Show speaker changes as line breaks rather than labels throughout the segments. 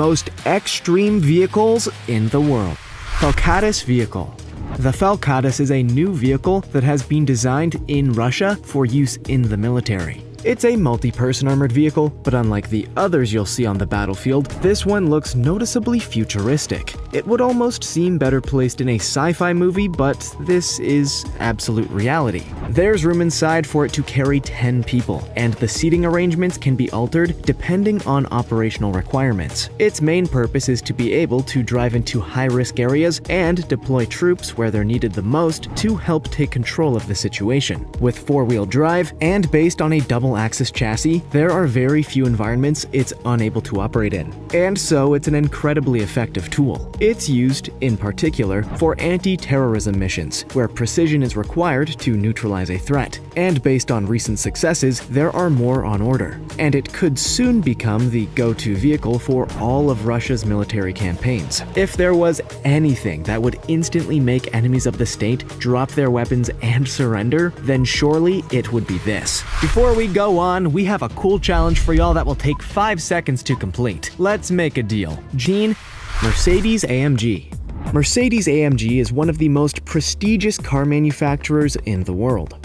Most extreme vehicles in the world. Felkadis vehicle. The Felkadis is a new vehicle that has been designed in Russia for use in the military. It's a multi-person armored vehicle, but unlike the others you'll see on the battlefield, this one looks noticeably futuristic. It would almost seem better placed in a sci-fi movie, but this is absolute reality. There's room inside for it to carry 10 people, and the seating arrangements can be altered depending on operational requirements. Its main purpose is to be able to drive into high-risk areas and deploy troops where they're needed the most to help take control of the situation. With four-wheel drive and based on a double-axis chassis, there are very few environments it's unable to operate in, and so it's an incredibly effective tool. It's used, in particular, for anti-terrorism missions, where precision is required to neutralize a threat, and based on recent successes, there are more on order, and it could soon become the go-to vehicle for all of Russia's military campaigns. If there was anything that would instantly make enemies of the state drop their weapons and surrender, then surely it would be this. Before we go on, we have a cool challenge for y'all that will take 5 seconds to complete. Let's make a deal. Gene, Mercedes-AMG. Mercedes-AMG is one of the most prestigious car manufacturers in the world.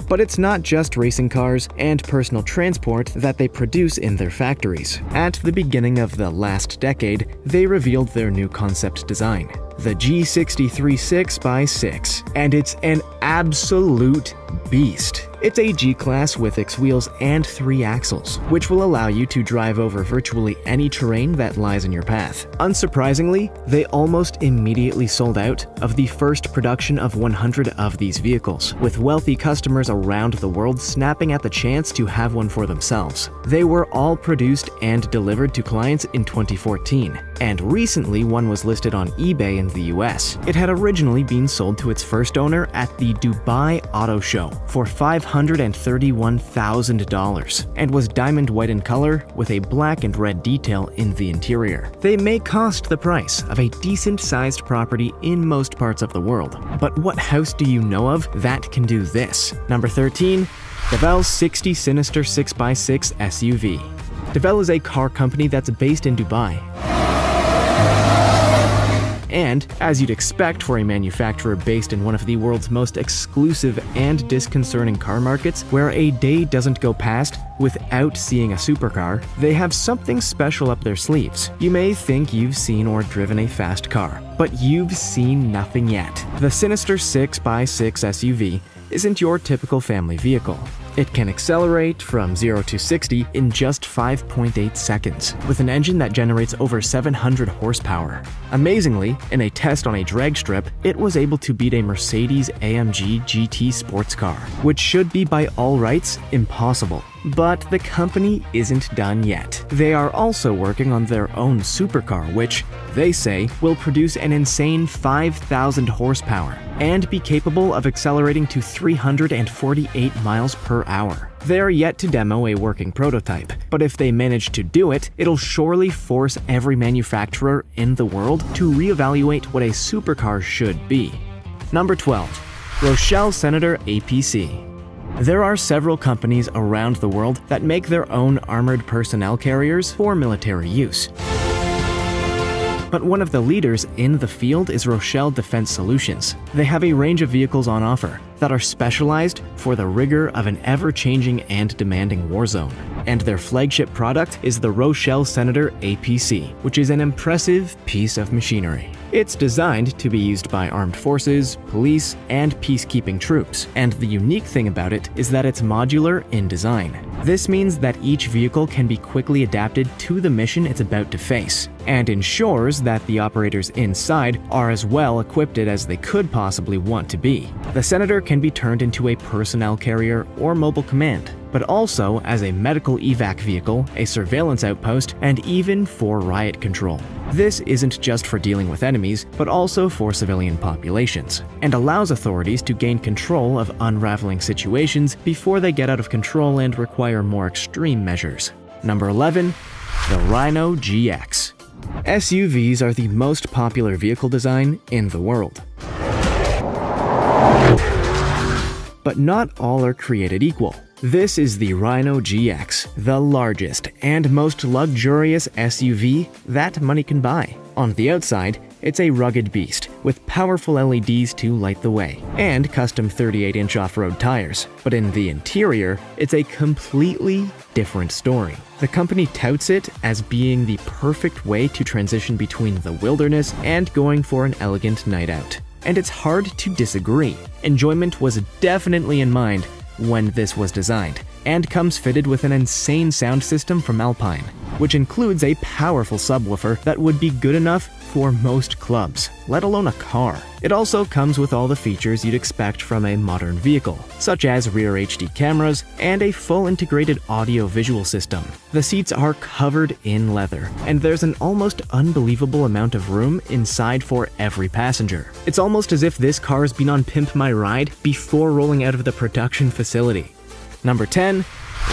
But it's not just racing cars and personal transport that they produce in their factories. At the beginning of the last decade, they revealed their new concept design, the G63 6x6, and it's an absolute beast. It's a G-Class with X wheels and 3 axles, which will allow you to drive over virtually any terrain that lies in your path. Unsurprisingly, they almost immediately sold out of the first production of 100 of these vehicles, with wealthy customers around the world snapping at the chance to have one for themselves. They were all produced and delivered to clients in 2014, and recently one was listed on eBay in the US. It had originally been sold to its first owner at the Dubai Auto Show for $531,000 and was diamond white in color with a black and red detail in the interior. They may cost the price of a decent-sized property in most parts of the world, but what house do you know of that can do this? Number 13. Devel 60 Sinister 6x6 SUV. Devel is a car company that's based in Dubai. And, as you'd expect for a manufacturer based in one of the world's most exclusive and disconcerting car markets, where a day doesn't go past without seeing a supercar, they have something special up their sleeves. You may think you've seen or driven a fast car, but you've seen nothing yet. The Sinister 6x6 SUV isn't your typical family vehicle. It can accelerate from 0 to 60 in just 5.8 seconds, with an engine that generates over 700 horsepower. Amazingly, in a test on a drag strip, it was able to beat a Mercedes-AMG GT sports car, which should be by all rights impossible. But the company isn't done yet. They are also working on their own supercar, which, they say, will produce an insane 5,000 horsepower and be capable of accelerating to 348 miles per hour. They're yet to demo a working prototype, but if they manage to do it, it'll surely force every manufacturer in the world to reevaluate what a supercar should be. Number 12. Rochelle Senator APC. There are several companies around the world that make their own armored personnel carriers for military use. But one of the leaders in the field is Rochelle Defense Solutions. They have a range of vehicles on offer that are specialized for the rigor of an ever-changing and demanding war zone. And their flagship product is the Rochelle Senator APC, which is an impressive piece of machinery. It's designed to be used by armed forces, police, and peacekeeping troops, and the unique thing about it is that it's modular in design. This means that each vehicle can be quickly adapted to the mission it's about to face, and ensures that the operators inside are as well equipped as they could possibly want to be. The Senator can be turned into a personnel carrier or mobile command, but also as a medical evac vehicle, a surveillance outpost, and even for riot control. This isn't just for dealing with enemies, but also for civilian populations, and allows authorities to gain control of unraveling situations before they get out of control and require more extreme measures. Number 11. The Rhino GX. SUVs are the most popular vehicle design in the world. But not all are created equal. This is the Rhino GX, the largest and most luxurious SUV that money can buy. On the outside, it's a rugged beast with powerful LEDs to light the way and custom 38-inch off-road tires. But in the interior, it's a completely different story. The company touts it as being the perfect way to transition between the wilderness and going for an elegant night out. And it's hard to disagree. Enjoyment was definitely in mind when this was designed, and comes fitted with an insane sound system from Alpine, which includes a powerful subwoofer that would be good enough for most clubs, let alone a car. It also comes with all the features you'd expect from a modern vehicle, such as rear HD cameras and a full integrated audio-visual system. The seats are covered in leather, and there's an almost unbelievable amount of room inside for every passenger. It's almost as if this car's been on Pimp My Ride before rolling out of the production facility. Number 10.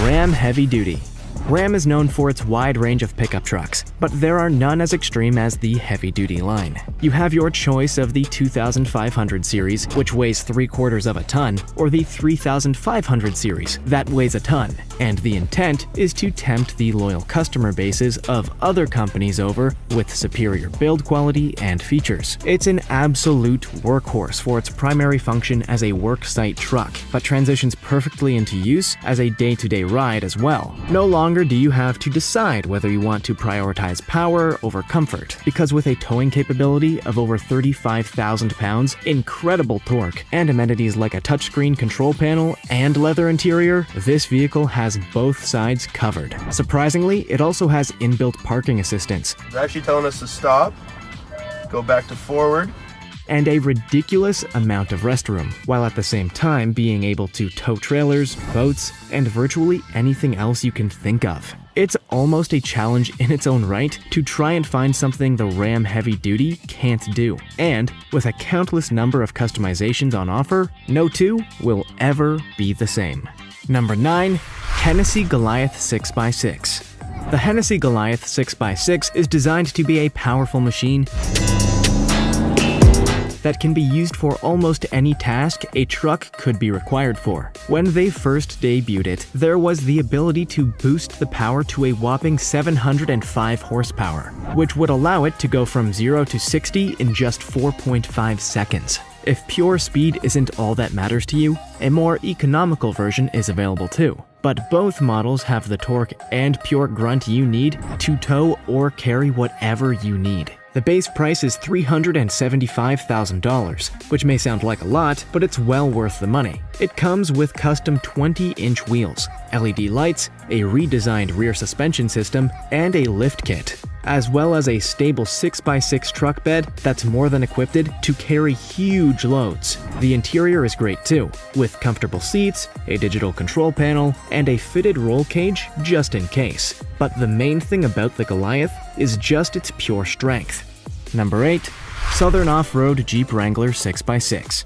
Ram Heavy Duty. Ram is known for its wide range of pickup trucks, but there are none as extreme as the heavy-duty line. You have your choice of the 2500 series, which weighs 3/4 of a ton, or the 3500 series, that weighs a ton, and the intent is to tempt the loyal customer bases of other companies over with superior build quality and features. It's an absolute workhorse for its primary function as a worksite truck, but transitions perfectly into use as a day-to-day ride as well. No longer do you have to decide whether you want to prioritize power over comfort, because with a towing capability of over 35,000 pounds, incredible torque, and amenities like a touchscreen control panel and leather interior, this vehicle has both sides covered. Surprisingly, it also has inbuilt parking assistance.
It's actually telling us to stop, go back to forward,
and a ridiculous amount of restroom, while at the same time being able to tow trailers, boats, and virtually anything else you can think of. It's almost a challenge in its own right to try and find something the Ram Heavy Duty can't do. And with a countless number of customizations on offer, no two will ever be the same. Number 9. Hennessy Goliath 6x6. The Hennessy Goliath 6x6 is designed to be a powerful machine that can be used for almost any task a truck could be required for. When they first debuted it, there was the ability to boost the power to a whopping 705 horsepower, which would allow it to go from 0 to 60 in just 4.5 seconds. If pure speed isn't all that matters to you, a more economical version is available too. But both models have the torque and pure grunt you need to tow or carry whatever you need. The base price is $375,000, which may sound like a lot, but it's well worth the money. It comes with custom 20-inch wheels, LED lights, a redesigned rear suspension system, and a lift kit, as well as a stable 6x6 truck bed that's more than equipped to carry huge loads. The interior is great too, with comfortable seats, a digital control panel, and a fitted roll cage just in case. But the main thing about the Goliath is just its pure strength. Number 8. Southern Off-Road Jeep Wrangler 6x6.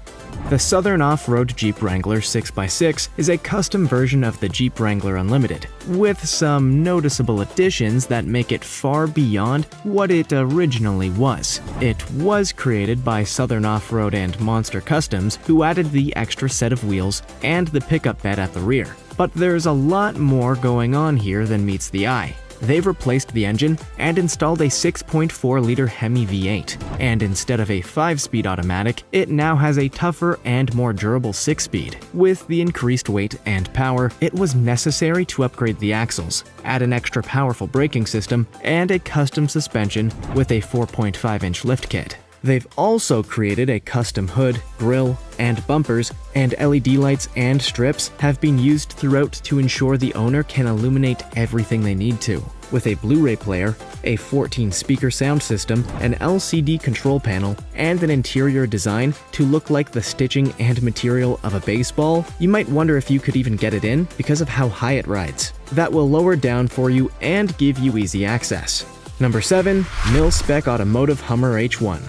The Southern Off-Road Jeep Wrangler 6x6 is a custom version of the Jeep Wrangler Unlimited, with some noticeable additions that make it far beyond what it originally was. It was created by Southern Off-Road and Monster Customs, who added the extra set of wheels and the pickup bed at the rear. But there's a lot more going on here than meets the eye. They've replaced the engine and installed a 6.4-liter Hemi V8, and instead of a 5-speed automatic, it now has a tougher and more durable 6-speed. With the increased weight and power, it was necessary to upgrade the axles, add an extra powerful braking system, and a custom suspension with a 4.5-inch lift kit. They've also created a custom hood, grille, and bumpers, and LED lights and strips have been used throughout to ensure the owner can illuminate everything they need to. With a Blu-ray player, a 14-speaker sound system, an LCD control panel, and an interior design to look like the stitching and material of a baseball, you might wonder if you could even get it in because of how high it rides. That will lower down for you and give you easy access. Number 7. Mil-Spec Automotive Hummer H1.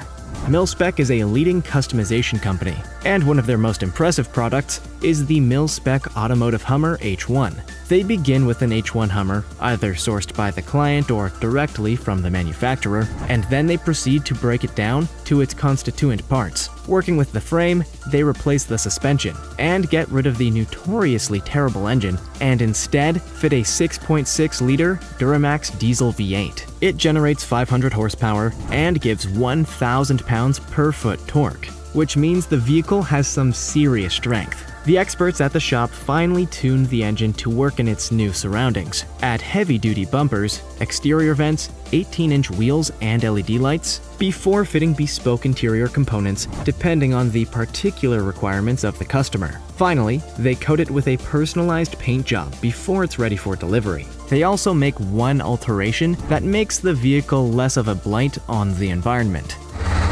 Mil-Spec is a leading customization company, and one of their most impressive products is the Mil-Spec Automotive Hummer H1. They begin with an H1 Hummer, either sourced by the client or directly from the manufacturer, and then they proceed to break it down to its constituent parts. Working with the frame, they replace the suspension and get rid of the notoriously terrible engine and instead fit a 6.6-liter Duramax diesel V8. It generates 500 horsepower and gives 1,000 pounds per foot torque, which means the vehicle has some serious strength. The experts at the shop finely tuned the engine to work in its new surroundings. Add heavy-duty bumpers, exterior vents, 18-inch wheels, and LED lights before fitting bespoke interior components depending on the particular requirements of the customer. Finally, they coat it with a personalized paint job before it's ready for delivery. They also make one alteration that makes the vehicle less of a blight on the environment.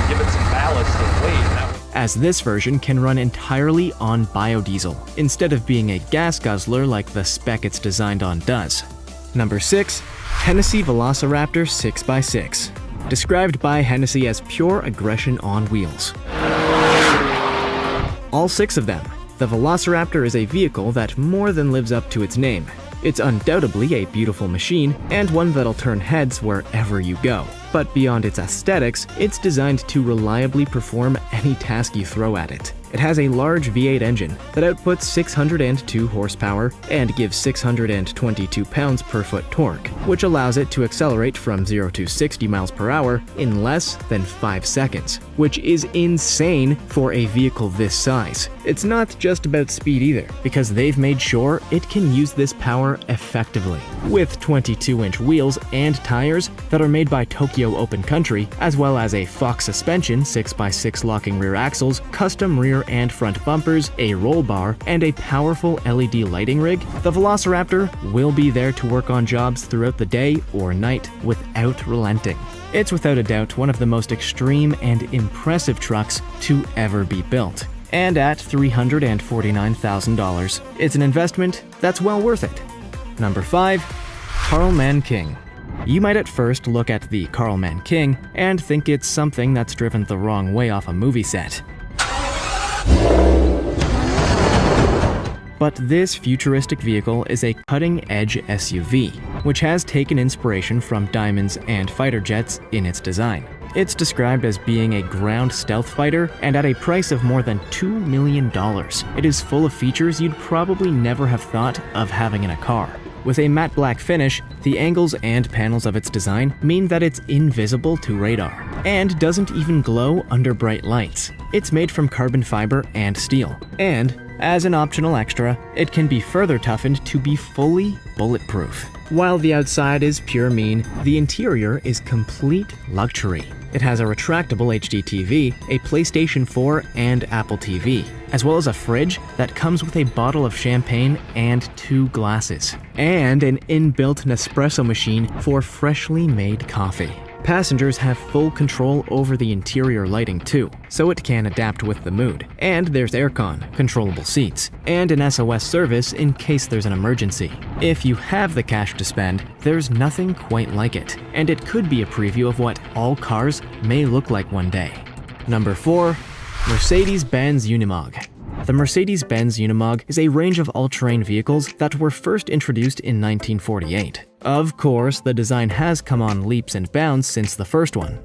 Give it some ballast and weight.
As this version can run entirely on biodiesel, instead of being a gas guzzler like the spec it's designed on does. Number 6. Hennessy Velociraptor 6x6. Described by Hennessy as pure aggression on wheels. All 6 of them. The Velociraptor is a vehicle that more than lives up to its name. It's undoubtedly a beautiful machine and one that'll turn heads wherever you go. But beyond its aesthetics, it's designed to reliably perform any task you throw at it. It has a large V8 engine that outputs 602 horsepower and gives 622 pounds per foot torque, which allows it to accelerate from 0 to 60 miles per hour in less than 5 seconds, which is insane for a vehicle this size. It's not just about speed either, because they've made sure it can use this power effectively. With 22-inch wheels and tires that are made by Tokyo Open Country, as well as a Fox suspension, 6x6 locking rear axles, custom rear and front bumpers, a roll bar, and a powerful LED lighting rig, the Velociraptor will be there to work on jobs throughout the day or night without relenting. It's without a doubt one of the most extreme and impressive trucks to ever be built. And at $349,000, it's an investment that's well worth it. Number 5. Karlmann King. You might at first look at the Karlmann King and think it's something that's driven the wrong way off a movie set. But this futuristic vehicle is a cutting-edge SUV, which has taken inspiration from diamonds and fighter jets in its design. It's described as being a ground stealth fighter, and at a price of more than $2 million, it is full of features you'd probably never have thought of having in a car. With a matte black finish, the angles and panels of its design mean that it's invisible to radar, and doesn't even glow under bright lights. It's made from carbon fiber and steel, and as an optional extra, it can be further toughened to be fully bulletproof. While the outside is pure mean, the interior is complete luxury. It has a retractable HD TV, a PlayStation 4 and Apple TV, as well as a fridge that comes with a bottle of champagne and 2 glasses, and an inbuilt Nespresso machine for freshly made coffee. Passengers have full control over the interior lighting too, so it can adapt with the mood. And there's aircon, controllable seats, and an SOS service in case there's an emergency. If you have the cash to spend, there's nothing quite like it, and it could be a preview of what all cars may look like one day. Number 4. Mercedes-Benz Unimog. The Mercedes-Benz Unimog is a range of all-terrain vehicles that were first introduced in 1948. Of course, the design has come on leaps and bounds since the first one.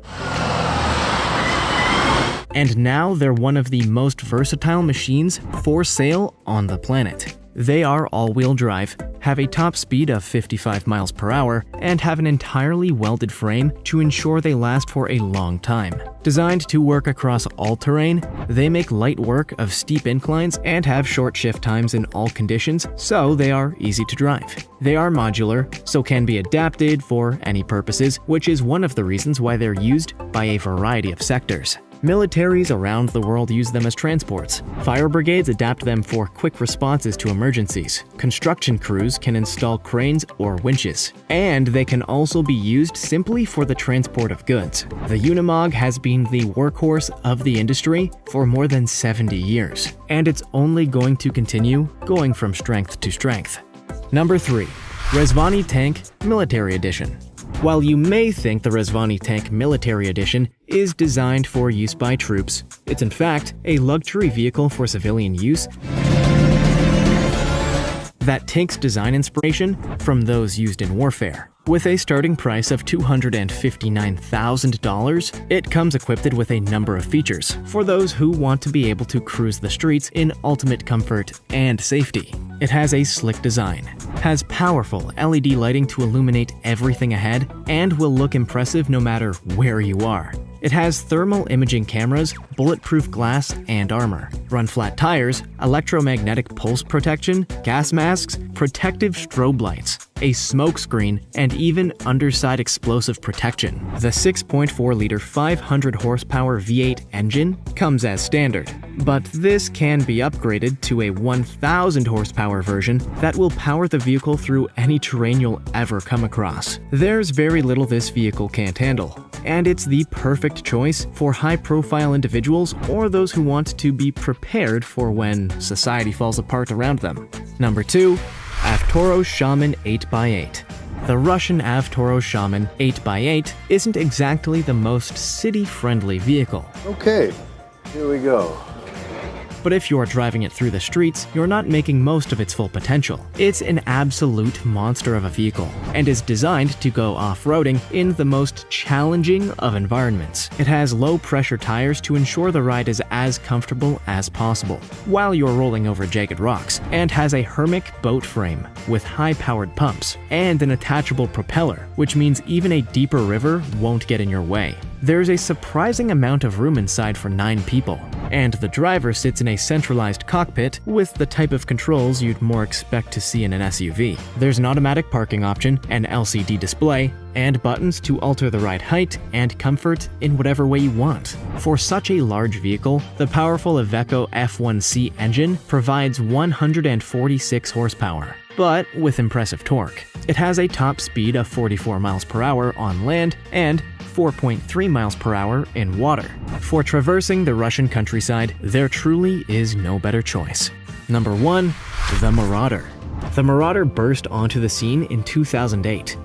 And now they're one of the most versatile machines for sale on the planet. They are all-wheel drive, have a top speed of 55 miles per hour, and have an entirely welded frame to ensure they last for a long time. Designed to work across all terrain, they make light work of steep inclines and have short shift times in all conditions, so they are easy to drive. They are modular, so can be adapted for any purposes, which is one of the reasons why they're used by a variety of sectors. Militaries around the world use them as transports. Fire brigades adapt them for quick responses to emergencies. Construction crews can install cranes or winches. And they can also be used simply for the transport of goods. The Unimog has been the workhorse of the industry for more than 70 years. And it's only going to continue going from strength to strength. Number 3. Rezvani Tank Military Edition. While you may think the Rezvani Tank Military Edition is designed for use by troops, it's in fact a luxury vehicle for civilian use that takes design inspiration from those used in warfare. With a starting price of $259,000, it comes equipped with a number of features for those who want to be able to cruise the streets in ultimate comfort and safety. It has a slick design, has powerful LED lighting to illuminate everything ahead, and will look impressive no matter where you are. It has thermal imaging cameras, bulletproof glass and armor, run-flat tires, electromagnetic pulse protection, gas masks, protective strobe lights, a smoke screen, and even underside explosive protection. The 6.4-liter 500-horsepower V8 engine comes as standard, but this can be upgraded to a 1,000-horsepower version that will power the vehicle through any terrain you'll ever come across. There's very little this vehicle can't handle, and it's the perfect choice for high-profile individuals or those who want to be prepared for when society falls apart around them. Number 2. Avtoro Shaman 8x8. The Russian Avtoro Shaman 8x8 isn't exactly the most city-friendly vehicle.
Okay, here we go.
But if you're driving it through the streets, you're not making most of its full potential. It's an absolute monster of a vehicle, and is designed to go off-roading in the most challenging of environments. It has low-pressure tires to ensure the ride is as comfortable as possible, while you're rolling over jagged rocks, and has a Hermit boat frame with high-powered pumps, and an attachable propeller, which means even a deeper river won't get in your way. There's a surprising amount of room inside for 9 people, and the driver sits in a centralized cockpit with the type of controls you'd more expect to see in an SUV. There's an automatic parking option, an LCD display, and buttons to alter the ride height and comfort in whatever way you want. For such a large vehicle, the powerful Iveco F1C engine provides 146 horsepower, but with impressive torque. It has a top speed of 44 miles per hour on land and 4.3 miles per hour in water. For traversing the Russian countryside, there truly is no better choice. Number 1. The Marauder. The Marauder burst onto the scene in 2008.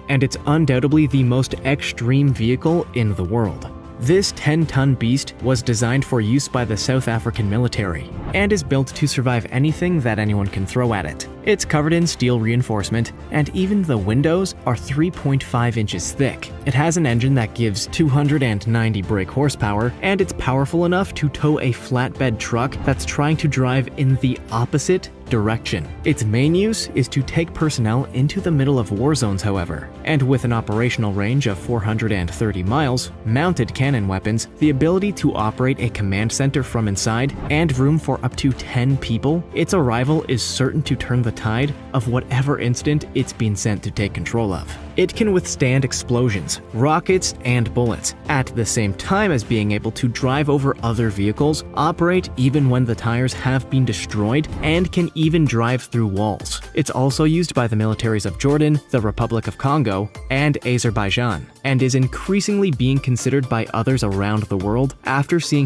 And it's undoubtedly the most extreme vehicle in the world. This 10-ton beast was designed for use by the South African military, and is built to survive anything that anyone can throw at it. It's covered in steel reinforcement, and even the windows are 3.5 inches thick. It has an engine that gives 290 brake horsepower, and it's powerful enough to tow a flatbed truck that's trying to drive in the opposite direction. Its main use is to take personnel into the middle of war zones, however, and with an operational range of 430 miles, mounted cannon weapons, the ability to operate a command center from inside, and room for up to 10 people, its arrival is certain to turn the tide of whatever incident it's been sent to take control of. It can withstand explosions, rockets, and bullets, at the same time as being able to drive over other vehicles, operate even when the tires have been destroyed, and can even drive through walls. It's also used by the militaries of Jordan, the Republic of Congo, and Azerbaijan, and is increasingly being considered by others around the world after seeing